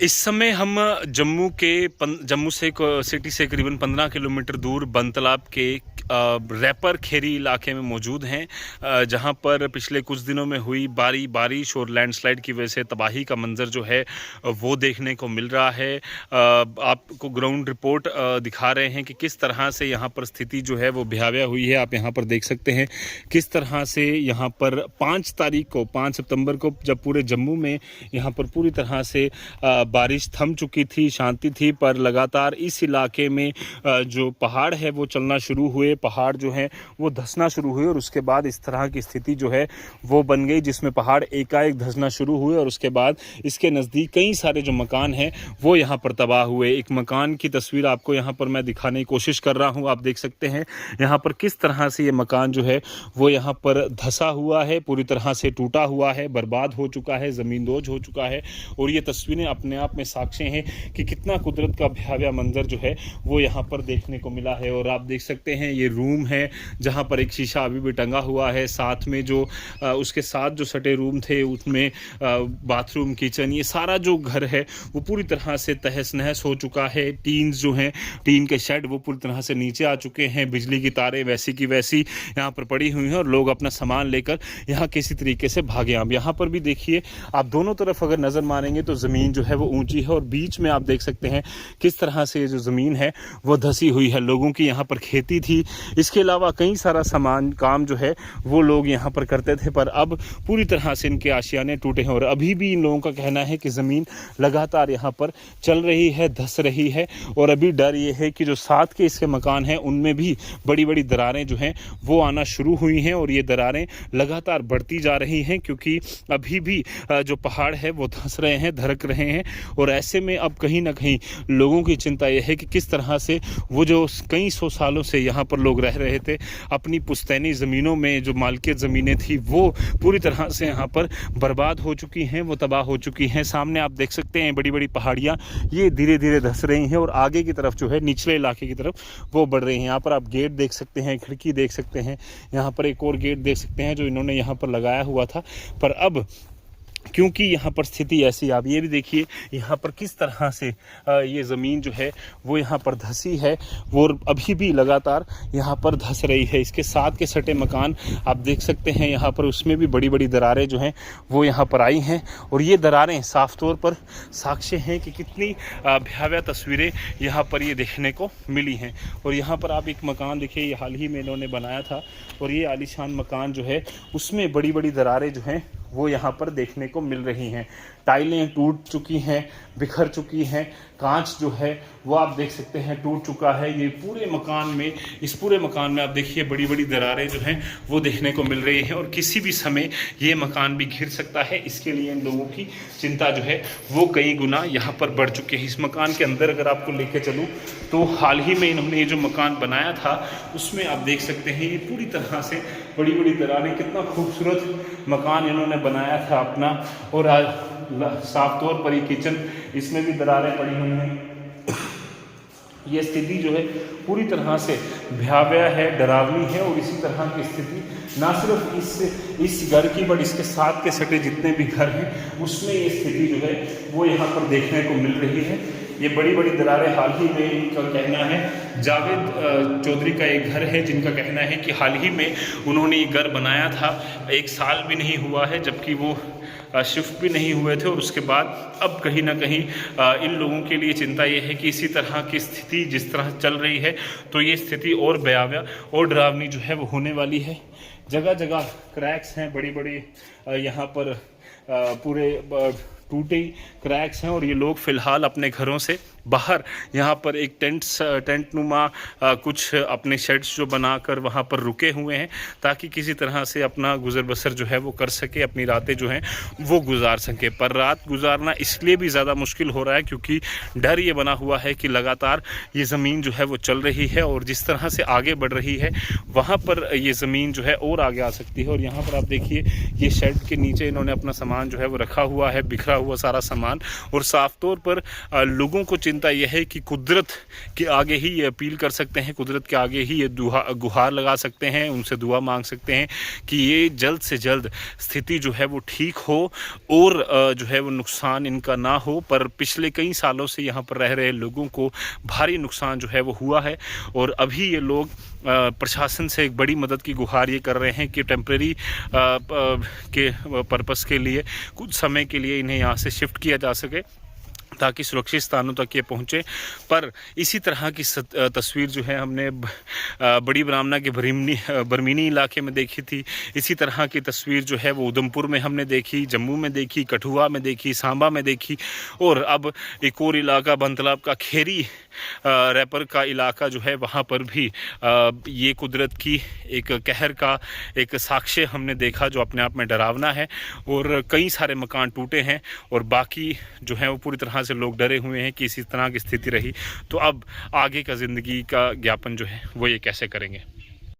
इस समय हम जम्मू सिटी से करीबन 15 किलोमीटर दूर बनतलाब के रैपर खेरी इलाके में मौजूद हैं, जहां पर पिछले कुछ दिनों में हुई बारिश और लैंडस्लाइड की वजह से तबाही का मंजर जो है वो देखने को मिल रहा है। आपको ग्राउंड रिपोर्ट दिखा रहे हैं कि किस तरह से यहां पर स्थिति जो है वो भयावह हुई है। आप यहां पर देख सकते हैं किस तरह से यहां पर 5 सितंबर को जब पूरे जम्मू में यहां पर पूरी तरह से बारिश थम चुकी थी, शांति थी, पर लगातार इस इलाके में जो पहाड़ है वो चलना शुरू हुए, पहाड़ जो है वो धंसना शुरू हुए और उसके बाद इस तरह की स्थिति जो है वो बन गई, जिसमें पहाड़ एकाएक धंसना शुरू हुए और उसके बाद इसके नज़दीक कई सारे जो मकान हैं वो यहाँ पर तबाह हुए। एक मकान की तस्वीर आपको यहाँ पर मैं दिखाने की कोशिश कर रहा हूँ। आप देख सकते हैं यहाँ पर किस तरह से ये मकान जो है वो यहाँ पर धंसा हुआ है, पूरी तरह से टूटा हुआ है, बर्बाद हो चुका है, ज़मींदोज हो चुका है। और ये तस्वीरें अपने आप में साक्ष्य हैं कि कितना कुदरत का भयावह मंजर जो है वो यहाँ पर देखने को मिला है। और आप देख सकते हैं ये रूम है जहाँ पर एक शीशा अभी भी टंगा हुआ है, साथ में जो उसके साथ जो सटे रूम थे उसमें बाथरूम, किचन, ये सारा जो घर है वो पूरी तरह से तहस नहस हो चुका है। टीन जो हैं, टीन के शेड वो पूरी तरह से नीचे आ चुके हैं, बिजली की तारें वैसी की वैसी यहाँ पर पड़ी हुई हैं और लोग अपना सामान लेकर यहाँ किसी तरीके से भागे। आप यहाँ पर भी देखिए, आप दोनों तरफ अगर नज़र मारेंगे तो ज़मीन जो है वो ऊंची है और बीच में आप देख सकते हैं किस तरह से जो ज़मीन है वो धंसी हुई है। लोगों की यहाँ पर खेती थी, इसके अलावा कई सारा सामान काम जो है वो लोग यहाँ पर करते थे, पर अब पूरी तरह से इनके आशियाने टूटे हैं और अभी भी इन लोगों का कहना है कि ज़मीन लगातार यहाँ पर चल रही है, धंस रही है। और अभी डर ये है कि जो साथ के इसके मकान हैं उनमें भी बड़ी बड़ी दरारें जो हैं वो आना शुरू हुई हैं और ये दरारें लगातार बढ़ती जा रही हैं, क्योंकि अभी भी जो पहाड़ है वो धंस रहे हैं, धड़क रहे हैं। और ऐसे में अब कहीं ना कहीं लोगों की चिंता यह है कि किस तरह से वो जो कई सौ सालों से यहाँ पर लोग रह रहे थे, अपनी पुश्तैनी ज़मीनों में जो मालिकियत ज़मीनें थी वो पूरी तरह से यहाँ पर बर्बाद हो चुकी हैं, वो तबाह हो चुकी हैं। सामने आप देख सकते हैं बड़ी बड़ी पहाड़ियाँ ये धीरे धीरे धंस रही हैं और आगे की तरफ जो है निचले इलाके की तरफ वो बढ़ रही हैं। यहाँ पर आप गेट देख सकते हैं, खिड़की देख सकते हैं, यहाँ पर एक और गेट देख सकते हैं जो इन्होंने यहाँ पर लगाया हुआ था। पर अब क्योंकि यहाँ पर स्थिति ऐसी, आप ये भी देखिए यहाँ पर किस तरह से ये ज़मीन जो है वो यहाँ पर धंसी है और अभी भी लगातार यहाँ पर धंस रही है। इसके साथ के सटे मकान आप देख सकते हैं यहाँ पर, उसमें भी बड़ी बड़ी दरारें जो हैं वो यहाँ पर आई हैं और ये दरारें साफ तौर पर साक्ष्य हैं कि कितनी भयावह तस्वीरें यहाँ पर ये देखने को मिली हैं। और यहाँ पर आप एक मकान देखिए, ये हाल ही में इन्होंने बनाया था और ये आलीशान मकान जो है उसमें बड़ी बड़ी दरारें जो हैं वो यहाँ पर देखने को मिल रही हैं। टाइलें टूट चुकी हैं, बिखर चुकी हैं, कांच जो है वो आप देख सकते हैं टूट चुका है। ये पूरे मकान में, इस पूरे मकान में आप देखिए बड़ी बड़ी दरारें जो हैं वो देखने को मिल रही हैं और किसी भी समय ये मकान भी गिर सकता है। इसके लिए इन लोगों की चिंता जो है वो कई गुना यहाँ पर बढ़ चुकी है। इस मकान के अंदर अगर आपको लेके चलूँ तो हाल ही में इन्होंने ये जो मकान बनाया था उसमें आप देख सकते हैं ये पूरी तरह से बड़ी बड़ी दरारें, कितना खूबसूरत मकान इन्होंने बनाया था अपना। और साफ तौर पर ये किचन, इसमें भी दरारें पड़ी हुई हैं। ये स्थिति जो है पूरी तरह से भयावह है, डरावनी है। और इसी तरह की स्थिति ना सिर्फ इस घर की बट इसके साथ के सटे जितने भी घर हैं उसमें ये स्थिति जो है वो यहाँ पर देखने को मिल रही है। ये बड़ी बड़ी दरारें हाल ही में, इनका कहना है, जावेद चौधरी का एक घर है जिनका कहना है कि हाल ही में उन्होंने ये घर बनाया था, 1 साल भी नहीं हुआ है, जबकि वो शिफ्ट भी नहीं हुए थे। और उसके बाद अब कहीं ना कहीं इन लोगों के लिए चिंता ये है कि इसी तरह की स्थिति जिस तरह चल रही है तो ये स्थिति और भयावह और डरावनी जो है वो होने वाली है। जगह जगह क्रैक्स हैं, बड़ी बड़ी यहाँ पर पूरे टूटे क्रैक्स हैं और ये लोग फ़िलहाल अपने घरों से बाहर यहाँ पर एक टेंट नुमा कुछ अपने शेड्स जो बनाकर वहाँ पर रुके हुए हैं ताकि किसी तरह से अपना गुजर बसर जो है वो कर सके, अपनी रातें जो हैं वो गुजार सके। पर रात गुजारना इसलिए भी ज़्यादा मुश्किल हो रहा है क्योंकि डर ये बना हुआ है कि लगातार ये ज़मीन जो है वो चल रही है और जिस तरह से आगे बढ़ रही है वहाँ पर ये ज़मीन जो है और आगे आ सकती है। और यहाँ पर आप देखिए ये शेड के नीचे इन्होंने अपना सामान जो है वो रखा हुआ है, बिखरा हुआ सारा सामान। और साफ तौर पर लोगों को चिंता चिंता यह है कि कुदरत के आगे ही ये अपील कर सकते हैं, कुदरत के आगे ही ये गुहार लगा सकते हैं, उनसे दुआ मांग सकते हैं कि ये जल्द से जल्द स्थिति जो है वो ठीक हो और जो है वो नुकसान इनका ना हो। पर पिछले कई सालों से यहाँ पर रह रहे लोगों को भारी नुकसान जो है वो हुआ है और अभी ये लोग प्रशासन से एक बड़ी मदद की गुहार ये कर रहे हैं कि टेम्परेरी के पर्पस के लिए कुछ समय के लिए इन्हें यहाँ से शिफ्ट किया जा सके ताकि सुरक्षित स्थानों तक ये पहुँचे। पर इसी तरह की तस्वीर जो है हमने बड़ी ब्राह्मणा के बरमीनी इलाके में देखी थी। इसी तरह की तस्वीर जो है वो उधमपुर में हमने देखी, जम्मू में देखी, कठुआ में देखी, सांबा में देखी और अब एक और इलाका बंतलाब का खेरी रैपर का इलाका जो है वहाँ पर भी ये कुदरत की एक कहर का एक साक्ष्य हमने देखा जो अपने आप में डरावना है। और कई सारे मकान टूटे हैं और बाकी जो है वो पूरी तरह से लोग डरे हुए हैं कि इसी तरह की स्थिति रही तो अब आगे का ज़िंदगी का ज्ञापन जो है वो ये कैसे करेंगे।